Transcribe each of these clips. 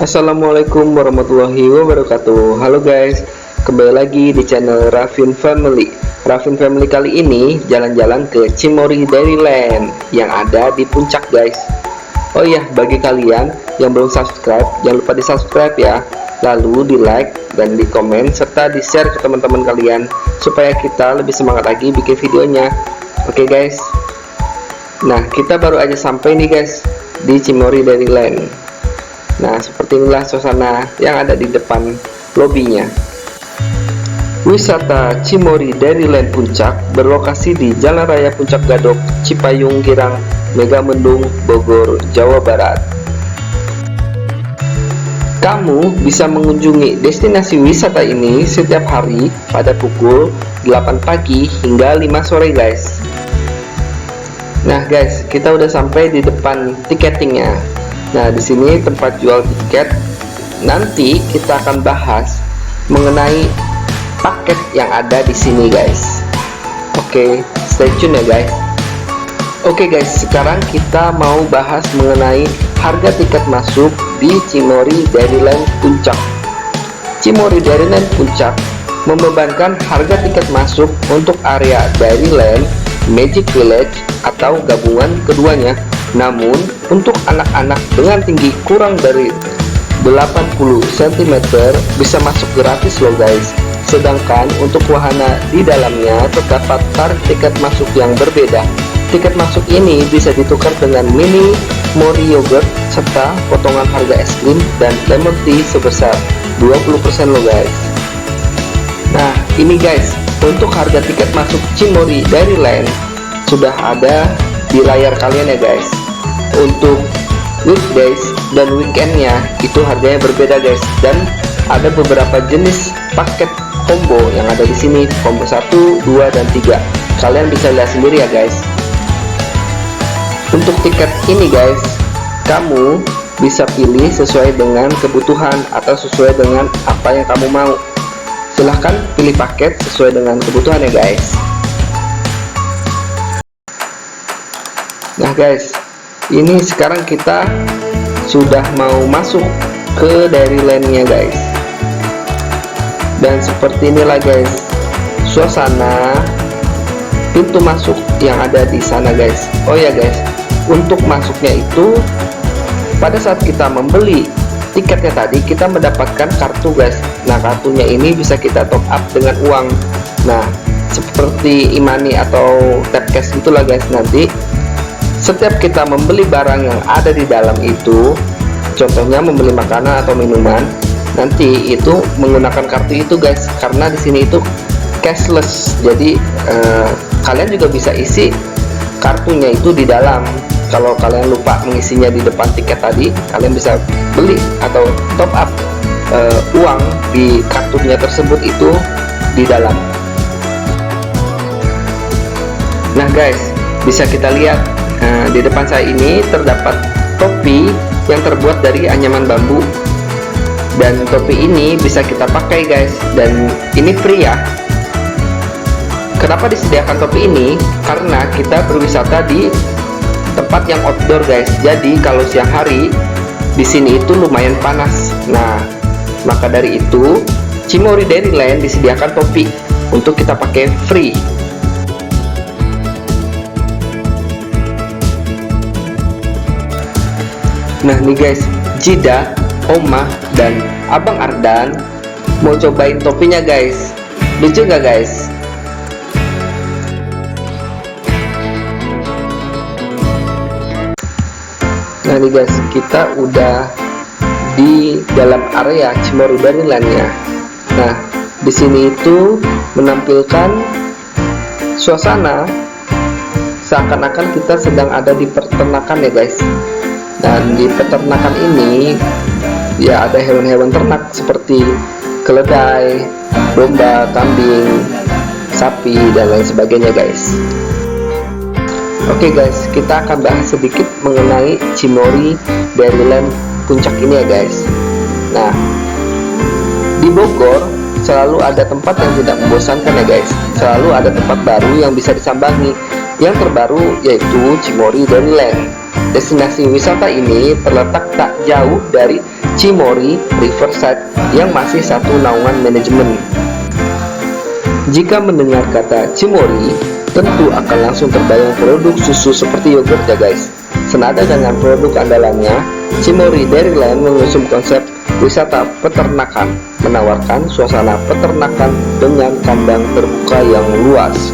Assalamualaikum warahmatullahi wabarakatuh. Halo guys, kembali lagi di channel Raffin Family. Raffin Family kali ini jalan-jalan ke Cimory Dairyland yang ada di puncak guys. Oh iya, bagi kalian yang belum subscribe, jangan lupa di subscribe ya. Lalu di like dan di komen serta di share ke teman-teman kalian supaya kita lebih semangat lagi bikin videonya. Oke guys. Nah, kita baru aja sampai nih guys di Cimory Dairyland. Nah, seperti inilah suasana yang ada di depan lobinya. Wisata Cimory Dairyland Puncak berlokasi di Jalan Raya Puncak Gadok, Cipayung Girang, Megamendung, Bogor, Jawa Barat. Kamu bisa mengunjungi destinasi wisata ini setiap hari pada pukul 8 pagi hingga 5 sore guys. Nah guys, kita udah sampai di depan tiketingnya. Nah, di sini tempat jual tiket. Nanti kita akan bahas mengenai paket yang ada di sini, guys. Oke, stay tune ya, guys. Oke, guys, sekarang kita mau bahas mengenai harga tiket masuk di Cimory Dairyland Puncak. Cimory Dairyland Puncak membebankan harga tiket masuk untuk area Dairyland, Magic Village, atau gabungan keduanya. Namun, untuk anak-anak dengan tinggi kurang dari 80 cm bisa masuk gratis loh guys. Sedangkan untuk wahana di dalamnya terdapat tarif tiket masuk yang berbeda. Tiket masuk ini bisa ditukar dengan mini Mori yogurt serta potongan harga es krim dan lemon tea sebesar 20% loh guys. Nah, ini guys, untuk harga tiket masuk Cimory Dairyland sudah ada di layar kalian ya guys. Untuk weekdays dan weekendnya itu harganya berbeda guys, dan ada beberapa jenis paket combo yang ada di sini, combo 1, 2, dan 3. Kalian bisa lihat sendiri ya guys. Untuk tiket ini guys, kamu bisa pilih sesuai dengan kebutuhan atau sesuai dengan apa yang kamu mau. Silahkan pilih paket sesuai dengan kebutuhan ya guys. Nah guys, ini sekarang kita sudah mau masuk ke Dairyland-nya guys. Dan seperti inilah guys suasana pintu masuk yang ada di sana guys. Oh ya guys, untuk masuknya itu pada saat kita membeli tiketnya tadi kita mendapatkan kartu guys. Nah, kartunya ini bisa kita top up dengan uang. Nah, seperti e-money atau tap cash itulah guys. Nanti setiap kita membeli barang yang ada di dalam itu, contohnya membeli makanan atau minuman, nanti itu menggunakan kartu itu guys. Karena di sini itu cashless, jadi kalian juga bisa isi kartunya itu di dalam. Kalau kalian lupa mengisinya di depan tiket tadi, kalian bisa beli atau top up uang di kartunya tersebut itu di dalam. Nah guys, bisa kita lihat di depan saya ini terdapat topi yang terbuat dari anyaman bambu, dan topi ini bisa kita pakai guys, dan ini free ya. Kenapa disediakan topi ini? Karena kita berwisata di tempat yang outdoor guys. Jadi kalau siang hari di sini itu lumayan panas. Nah, maka dari itu Cimory Dairyland disediakan topi untuk kita pakai free. Nah nih guys, Jida, Oma, dan Abang Ardan mau cobain topinya guys. Lucu gak guys? Nah nih guys, kita udah di dalam area Cimory Dairyland-nya. Nah, di sini itu menampilkan suasana seakan-akan kita sedang ada di peternakan ya guys. Dan di peternakan ini ya ada hewan-hewan ternak seperti keledai, domba, kambing, sapi, dan lain sebagainya guys. Oke guys, kita akan bahas sedikit mengenai Cimory Dairyland Puncak ini ya guys. Nah, di Bogor selalu ada tempat yang tidak membosankan ya guys. Selalu ada tempat baru yang bisa disambangi. Yang terbaru yaitu Cimory Dairyland. destinasi wisata ini terletak tak jauh dari Cimory Riverside yang masih satu naungan manajemen. Jika mendengar kata Cimory, tentu akan langsung terbayang produk susu seperti yogurt ya guys. Senada dengan produk andalannya, Cimory Dairyland mengusung konsep wisata peternakan, menawarkan suasana peternakan dengan kandang terbuka yang luas.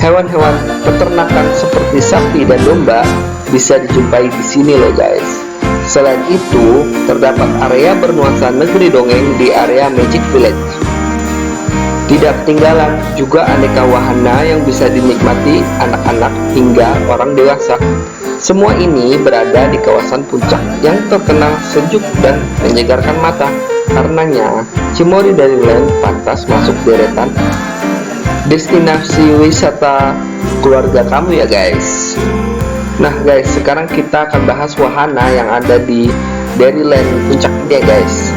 Hewan-hewan peternakan seperti sapi dan domba bisa dijumpai di sini loh guys. Selain itu, terdapat area bernuansa negeri dongeng di area Magic Village. Tidak ketinggalan juga aneka wahana yang bisa dinikmati anak-anak hingga orang dewasa. Semua ini berada di kawasan puncak yang terkenal sejuk dan menyegarkan mata. Karenanya, Cimory Dairyland pantas masuk deretan destinasi wisata keluarga kamu ya guys. Nah guys, sekarang kita akan bahas wahana yang ada di Dairyland puncak ini ya guys.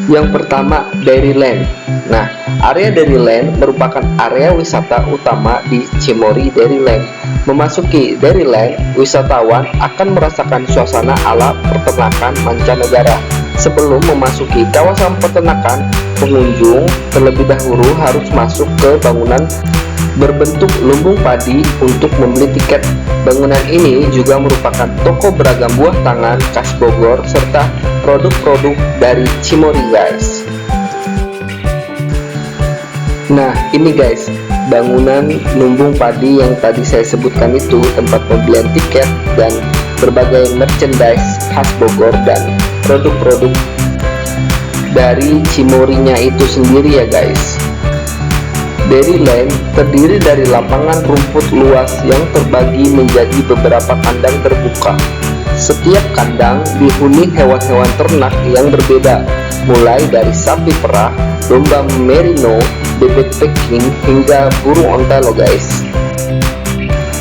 Yang pertama, Dairyland. Nah, area Dairyland merupakan area wisata utama di Cimory Dairyland. Memasuki Dairyland, wisatawan akan merasakan suasana ala peternakan mancanegara. Sebelum memasuki kawasan peternakan, pengunjung terlebih dahulu harus masuk ke bangunan berbentuk lumbung padi untuk membeli tiket. Bangunan ini juga merupakan toko beragam buah tangan khas Bogor serta produk-produk dari Cimory guys. Nah ini guys, bangunan lumbung padi yang tadi saya sebutkan itu tempat pembelian tiket dan berbagai merchandise khas Bogor dan produk-produk dari Cimory-nya itu sendiri ya guys. Dairyland terdiri dari lapangan rumput luas yang terbagi menjadi beberapa kandang terbuka. Setiap kandang dihuni hewan-hewan ternak yang berbeda, mulai dari sapi perah, domba merino, bebek Peking, hingga burung onta loh guys.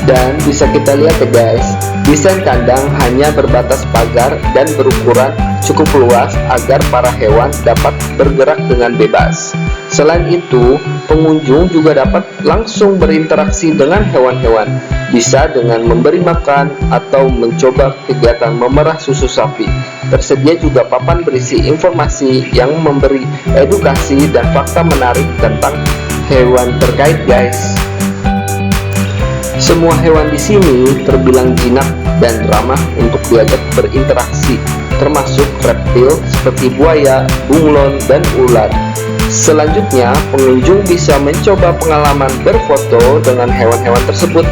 Dan bisa kita lihat ya guys, desain kandang hanya berbatas pagar dan berukuran cukup luas agar para hewan dapat bergerak dengan bebas. Selain itu, pengunjung juga dapat langsung berinteraksi dengan hewan-hewan, bisa dengan memberi makan atau mencoba kegiatan memerah susu sapi. Tersedia juga papan berisi informasi yang memberi edukasi dan fakta menarik tentang hewan terkait guys. Semua hewan di sini terbilang jinak dan ramah untuk diajak berinteraksi, termasuk reptil seperti buaya, bunglon, dan ular. Selanjutnya, pengunjung bisa mencoba pengalaman berfoto dengan hewan-hewan tersebut,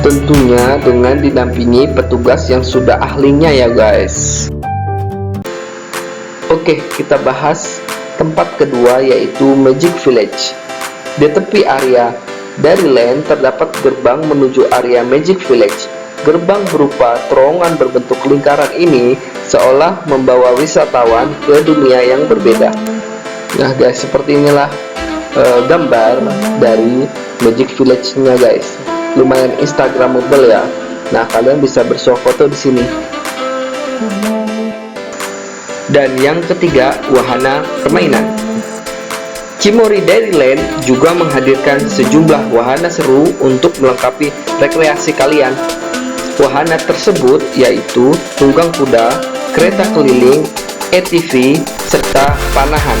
tentunya dengan didampingi petugas yang sudah ahlinya ya guys. Oke, kita bahas tempat kedua yaitu Magic Village. Di tepi area Dairyland terdapat gerbang menuju area Magic Village. Gerbang berupa terowongan berbentuk lingkaran ini seolah membawa wisatawan ke dunia yang berbeda. Nah guys, seperti inilah gambar dari Magic Village-nya guys. Lumayan instagramable ya. Nah, kalian bisa bersuah foto di sini. Dan yang ketiga, wahana permainan. Cimory Dairyland juga menghadirkan sejumlah wahana seru untuk melengkapi rekreasi kalian. Wahana tersebut yaitu tunggang kuda, kereta keliling, ATV, serta panahan.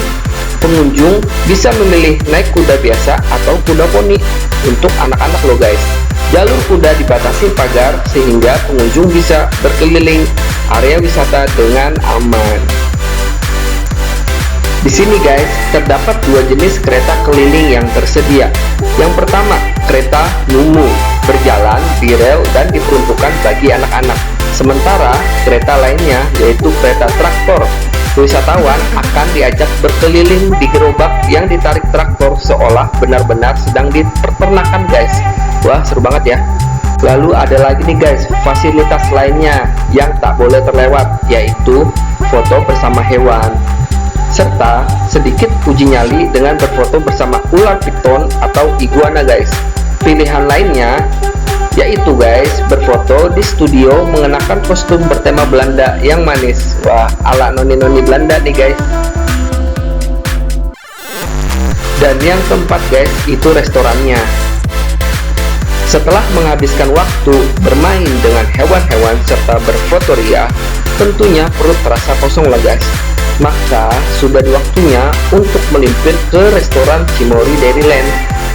Pengunjung bisa memilih naik kuda biasa atau kuda poni untuk anak-anak loh guys. Jalur kuda dibatasi pagar sehingga pengunjung bisa berkeliling area wisata dengan aman. Di sini guys, terdapat dua jenis kereta keliling yang tersedia. Yang pertama, kereta Numu, berjalan di rel dan diperuntukkan bagi anak-anak. Sementara kereta lainnya yaitu kereta traktor. Wisatawan akan diajak berkeliling di gerobak yang ditarik traktor seolah benar-benar sedang di peternakan guys. Wah, seru banget ya. Lalu ada lagi nih guys, fasilitas lainnya yang tak boleh terlewat, yaitu foto bersama hewan, serta sedikit uji nyali dengan berfoto bersama ular piton atau iguana guys. Pilihan lainnya yaitu guys, berfoto di studio mengenakan kostum bertema Belanda yang manis. Wah, ala noni-noni Belanda nih guys. Dan yang keempat guys, itu restorannya. Setelah menghabiskan waktu bermain dengan hewan-hewan serta berfotoria, tentunya perut terasa kosong lah guys. Maka sudah waktunya untuk melimpir ke restoran Cimory Dairyland,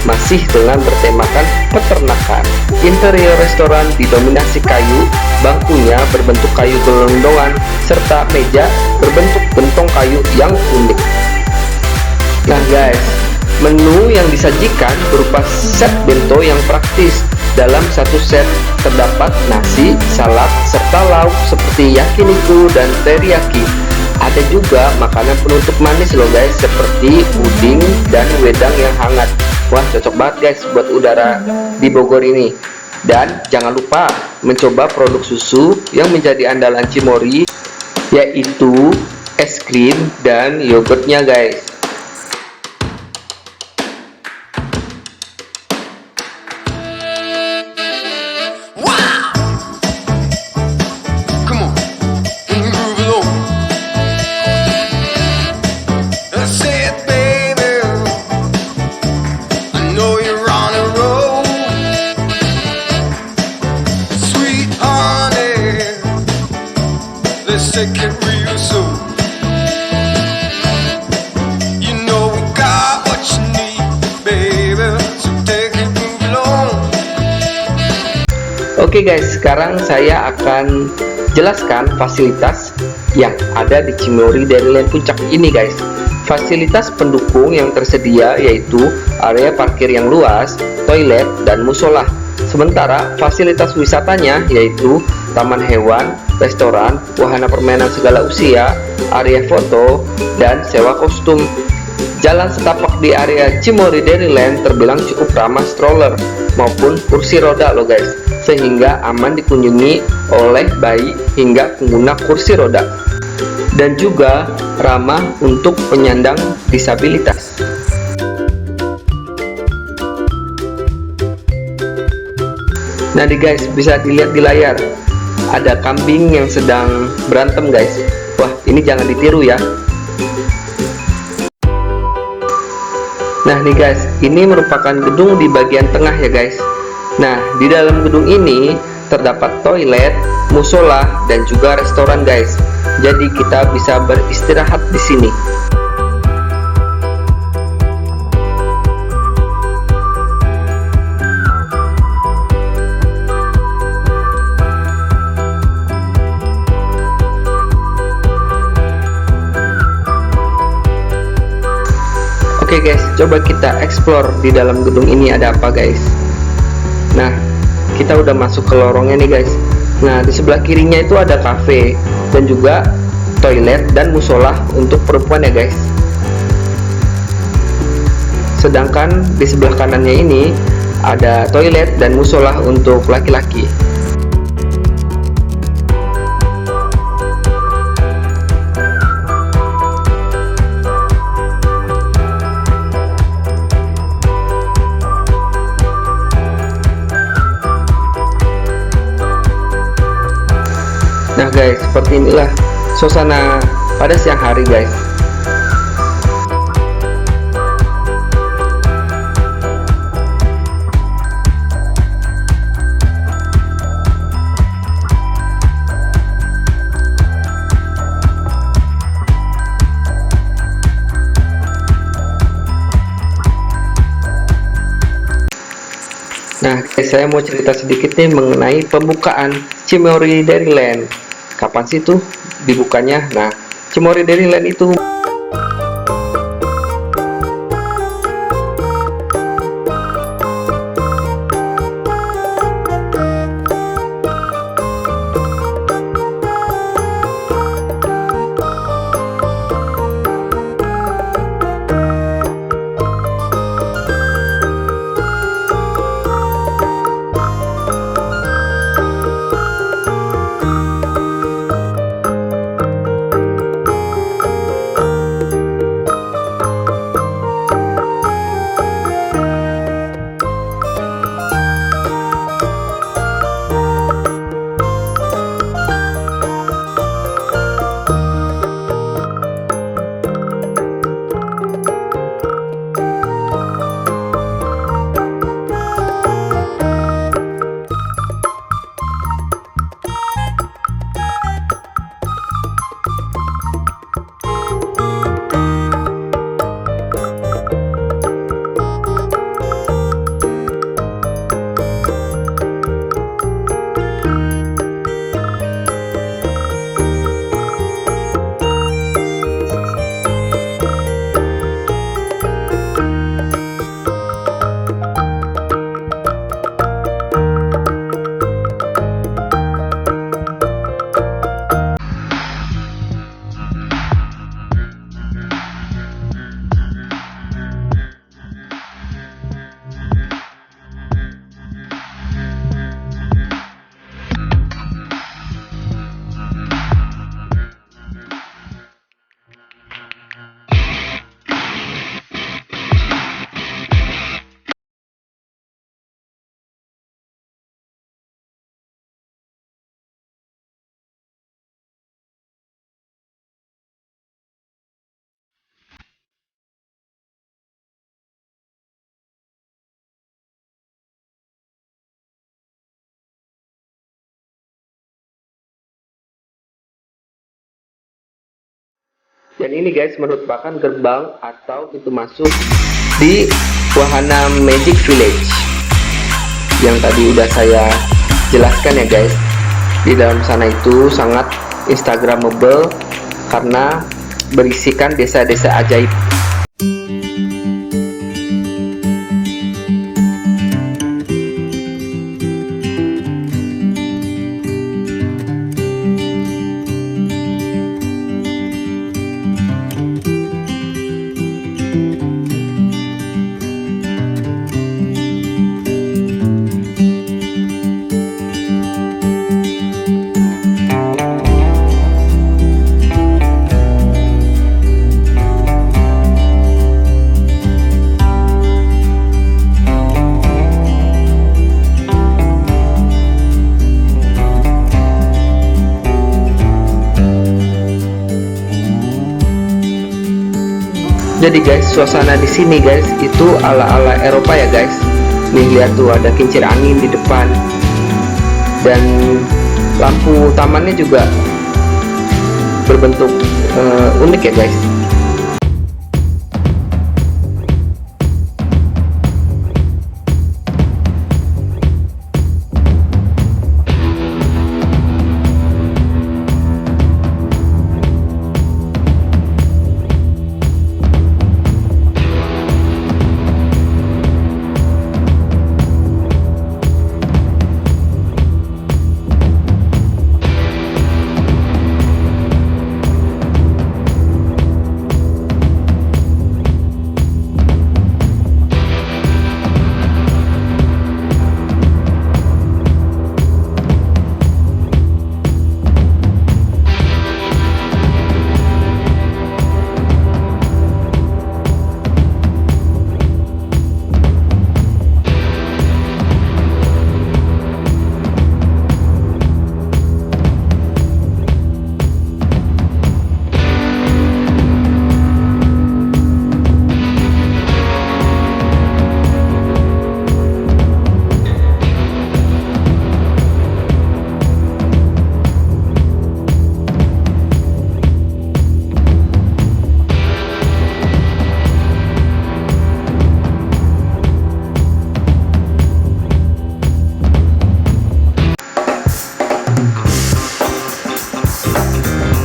masih dengan bertemakan peternakan. Interior restoran didominasi kayu, bangkunya berbentuk kayu gelondongan, serta meja berbentuk gentong kayu yang unik. Nah guys, menu yang disajikan berupa set bento yang praktis. Dalam satu set terdapat nasi, salad, serta lauk seperti yakiniku dan teriyaki. Ada juga makanan penutup manis loh guys, seperti puding dan wedang yang hangat. Wah, cocok banget guys buat udara di Bogor ini. Dan jangan lupa mencoba produk susu yang menjadi andalan Cimory, yaitu es krim dan yogurtnya guys. Let's take it real slow. You know we got what you need, baby. So take it, move along. Oke guys, sekarang saya akan jelaskan fasilitas yang ada di Cimory Dairyland Puncak ini guys. Fasilitas pendukung yang tersedia yaitu area parkir yang luas, toilet, dan musola. Sementara fasilitas wisatanya yaitu taman hewan, restoran, wahana permainan segala usia, area foto, dan sewa kostum. Jalan setapak di area Cimory Dairyland terbilang cukup ramah stroller maupun kursi roda loh guys, sehingga aman dikunjungi oleh bayi hingga pengguna kursi roda, dan juga ramah untuk penyandang disabilitas. Nah guys, bisa dilihat di layar, ada kambing yang sedang berantem guys. Wah, ini jangan ditiru ya. Nah nih guys, ini merupakan gedung di bagian tengah ya guys. Nah, di dalam gedung ini terdapat toilet, musola, dan juga restoran guys. Jadi kita bisa beristirahat di sini. Oke guys, coba kita explore di dalam gedung ini ada apa guys. Nah, kita udah masuk ke lorongnya nih guys. Nah, di sebelah kirinya itu ada cafe dan juga toilet dan musola untuk perempuan ya guys. Sedangkan di sebelah kanannya ini ada toilet dan musola untuk laki-laki. Nah guys, seperti inilah suasana pada siang hari guys. Nah guys, saya mau cerita sedikit nih mengenai pembukaan Cimory Dairyland. Kapan sih tuh dibukanya? Nah, Cimory Dairyland itu Dan ini guys merupakan gerbang atau pintu masuk di wahana Magic Village yang tadi udah saya jelaskan ya guys. Di dalam sana itu sangat instagramable karena berisikan desa-desa ajaib. Jadi guys, suasana di sini guys itu ala-ala Eropa ya guys. Nih lihat tuh ada kincir angin di depan. Dan lampu tamannya juga berbentuk unik ya guys.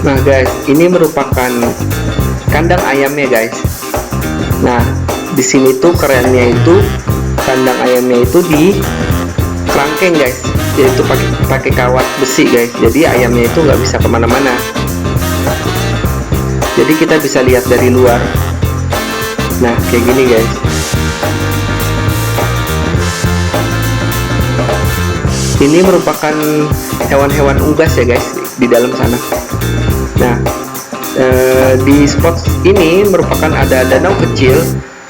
Nah guys, ini merupakan kandang ayamnya guys. Nah, di sini tuh kerennya itu kandang ayamnya itu di kerangkeng guys, yaitu pakai kawat besi guys. Jadi ayamnya itu nggak bisa kemana-mana. Jadi kita bisa lihat dari luar. Nah, kayak gini guys. Ini merupakan hewan-hewan unggas ya guys di dalam sana. Nah, di spot ini merupakan ada danau kecil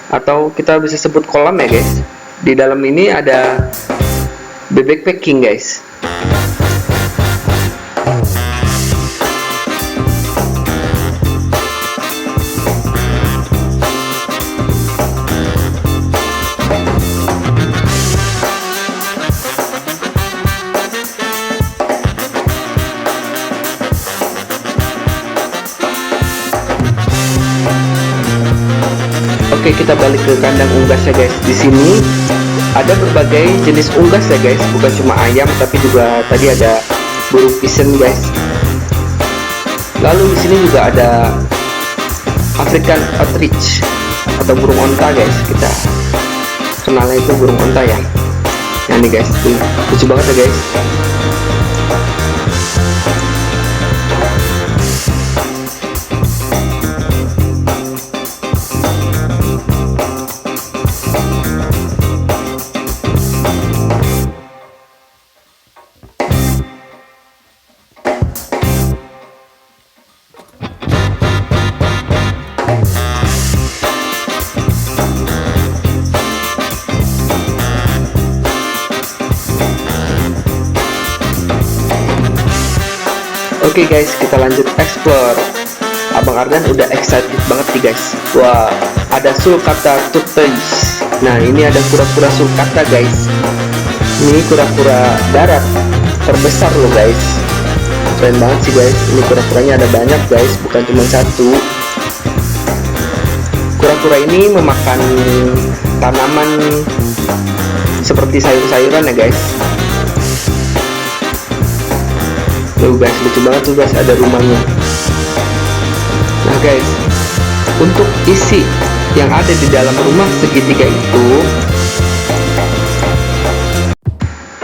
atau kita bisa sebut kolam ya guys. Di dalam ini ada bebek packing guys. Oke, kita balik ke kandang unggas ya guys. Di sini ada berbagai jenis unggas ya guys, bukan cuma ayam tapi juga tadi ada burung pigeon guys. Lalu di sini juga ada African ostrich atau burung onta guys. Kita kenalnya itu burung onta ya. Nah ini guys, lucu banget ya guys. Oke guys, kita lanjut explore. Abang Ardan udah excited banget nih guys. Wah, ada sulcata tortoise. Nah, ini ada kura-kura sulcata guys. Ini kura-kura darat terbesar loh guys. Keren banget sih guys. Ini kura-kuranya ada banyak guys, bukan cuma satu. Kura-kura ini memakan tanaman seperti sayur-sayuran ya guys. Tuh guys, lucu banget tuh guys, ada rumahnya. Nah guys, untuk isi yang ada di dalam rumah segitiga itu,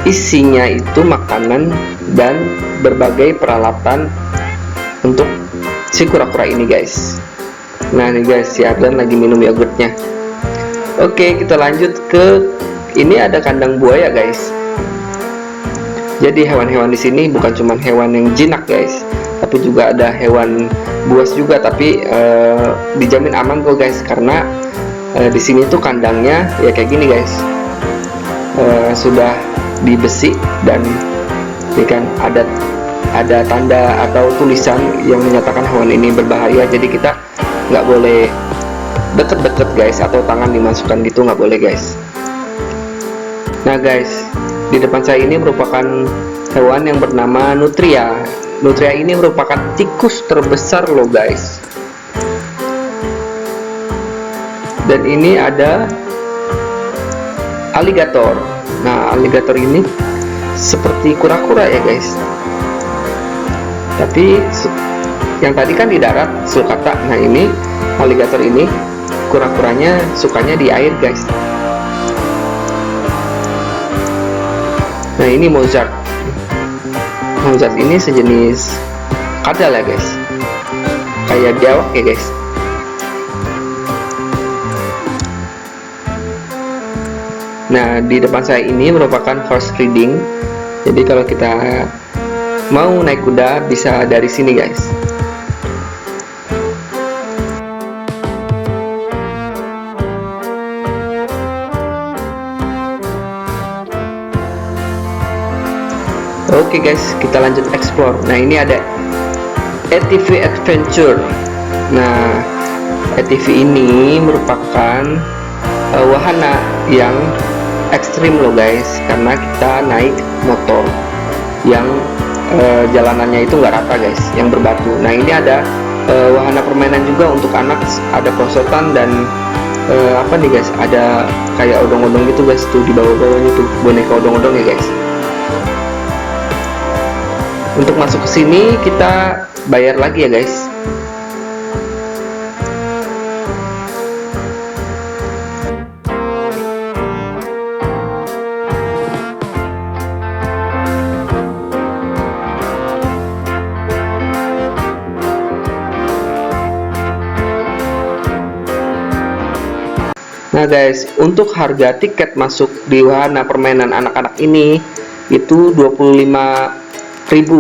isinya itu makanan dan berbagai peralatan untuk si kura-kura ini guys. Nah nih guys, si Ardan lagi minum yogurtnya. Oke, kita lanjut ke ini, ada kandang buaya guys. Jadi hewan-hewan di sini bukan cuma hewan yang jinak guys, tapi juga ada hewan buas juga, tapi dijamin aman kok guys, karena di sini tuh kandangnya ya kayak gini guys, sudah dibesi dan ini kan ada tanda atau tulisan yang menyatakan hewan ini berbahaya, jadi kita nggak boleh deket-deket guys, atau tangan dimasukkan gitu nggak boleh guys. Nah guys, di depan saya ini merupakan hewan yang bernama nutria. Nutria ini merupakan tikus terbesar loh guys. Dan ini ada aligator. Nah aligator ini seperti kura-kura ya guys, tapi yang tadi kan di darat sulcata. Nah ini aligator ini kura-kuranya sukanya di air guys. Nah ini Mozart. Mozart ini sejenis kadal ya guys, kayak biawak ya guys. Nah di depan saya ini merupakan horse riding. Jadi kalau kita mau naik kuda bisa dari sini guys. Oke guys, kita lanjut explore. Nah ini ada ATV Adventure. Nah ATV ini merupakan wahana yang ekstrim loh guys, karena kita naik motor yang jalanannya itu nggak rata guys, yang berbatu. Nah ini ada wahana permainan juga untuk anak, ada perosotan dan apa nih guys, ada kayak odong-odong gitu guys, tuh di bawah-bawahnya tuh boneka odong-odong ya guys. Untuk masuk ke sini kita bayar lagi ya guys. Nah guys, untuk harga tiket masuk di wahana permainan anak-anak ini itu 25.000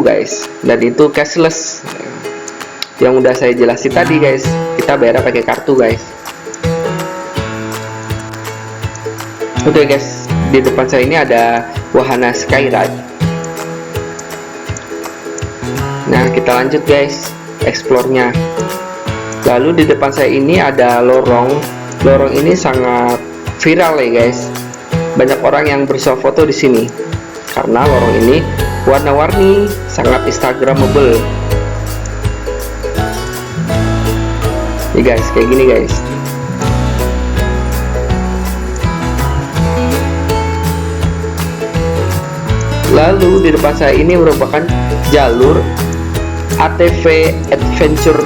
guys, dan itu cashless. Yang udah saya jelasin tadi guys, kita bayar pakai kartu guys. Oke guys, di depan saya ini ada wahana skyride. Nah kita lanjut guys explore-nya. Lalu di depan saya ini ada lorong. Lorong ini sangat viral ya guys. Banyak orang yang bersuah foto di sini karena lorong ini warna-warni, sangat instagramable. Nih guys, kayak gini guys. Lalu di depan saya ini merupakan jalur ATV Adventure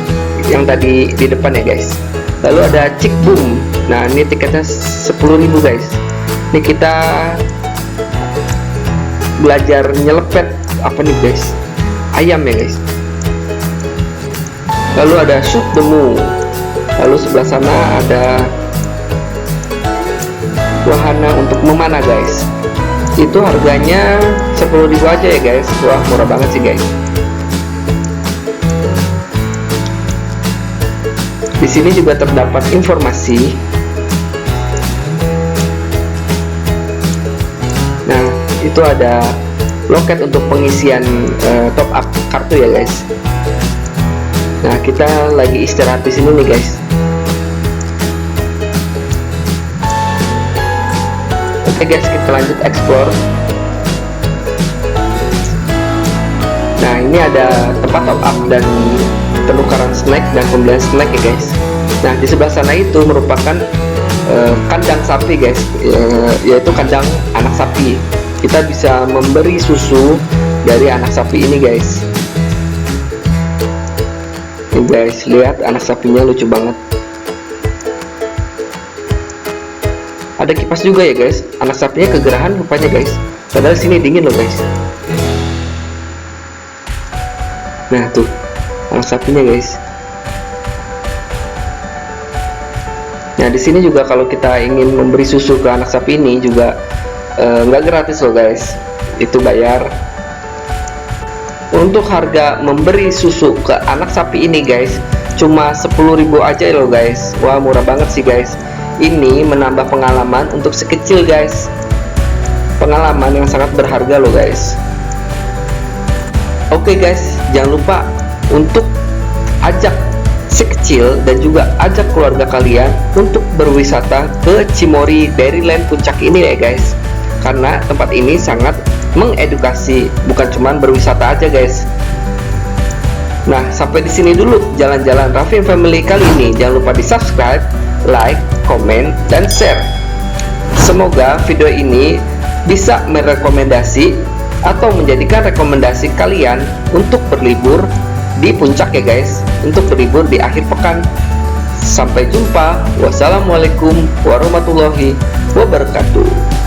yang tadi di depan ya guys. Lalu ada Chick Boom. Nah ini tiketnya 10.000 guys. Ini kita belajar nyelepet apa nih guys, ayam ya guys. Lalu ada Shoot the Moon. Lalu sebelah sana ada wahana untuk memanah guys. Itu harganya 10.000 aja ya guys. Wah murah banget sih guys. Di sini juga terdapat informasi. Nah, itu ada loket untuk pengisian top up kartu ya guys. Nah, kita lagi istirahat di sini nih guys. Oke guys, kita lanjut explore. Nah, ini ada tempat top up dan penukaran snack dan pembelian snack ya guys. Nah, di sebelah sana itu merupakan kandang sapi guys, yaitu kandang anak sapi. Kita bisa memberi susu dari anak sapi ini guys. Nih guys, lihat anak sapinya lucu banget. Ada kipas juga ya guys. Anak sapinya kegerahan rupanya guys. Padahal sini dingin loh guys. Nah tuh anak sapinya guys. Nah di sini juga kalau kita ingin memberi susu ke anak sapi ini juga nggak gratis loh guys, itu bayar. Untuk harga memberi susu ke anak sapi ini guys cuma 10.000 aja loh guys. Wah murah banget sih guys. Ini menambah pengalaman untuk si kecil guys, pengalaman yang sangat berharga loh guys. Oke guys, jangan lupa untuk ajak si kecil dan juga ajak keluarga kalian untuk berwisata ke Cimory Dairyland Puncak ini ya guys, karena tempat ini sangat mengedukasi, bukan cuman berwisata aja guys. Nah sampai di sini dulu jalan-jalan Raffi Family kali ini. Jangan lupa di subscribe, like, komen, dan share. Semoga video ini bisa merekomendasi atau menjadikan rekomendasi kalian untuk berlibur di puncak ya guys, untuk berlibur di akhir pekan. Sampai jumpa. Wassalamualaikum warahmatullahi wabarakatuh.